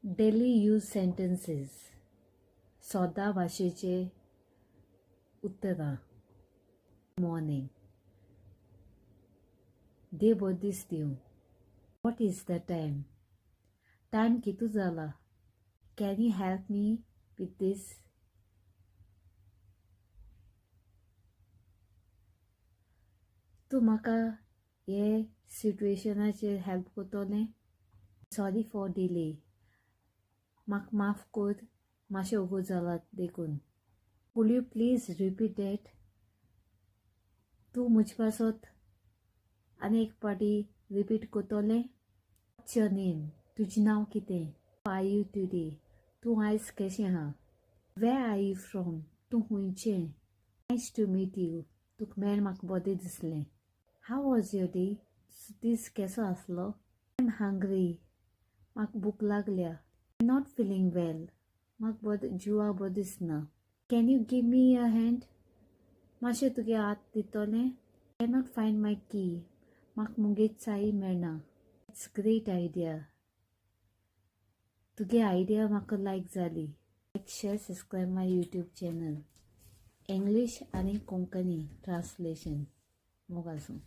Daily use sentences सौदा भाशेचे उत्तरां. Morning. दे बरे दीस दिवं. What is the time? Time कितू जाला? Can you help me with this? तूं म्हाका हे सिट्युएशनाचेर हेल्प करतलें? Sorry for delay. म्हाका माफ कर, मातशें वगोर जाला देखून. Would you please repeat that? तूं म्हजे पासत आनी एक पाटी रिपीट करतलें? What's your name? तुजें नांव कितें? How are you today? तूं आयज केशें आहा? Where are you from? तूं खुंयचें? Nice to meet you. तुका मेळून म्हाका बरें दिसलें. हाव वॉज युअर डे? दीस केसो आसलो? I am hungry. म्हाका भूक लागल्या. I am not feeling well. म्हाका जिवाक बरें दिसना. Can you give me a hand? मातशें तुगे हात दितलें? आय कॅनॉट फायंड माय की. म्हाका मुगे चावी मेळना. It's great idea. तुगे आयडिया म्हाका लायक जाली. Like, share, subscribe my YouTube channel. English आनी कोंकणी ट्रान्सलेशन मोगासूं.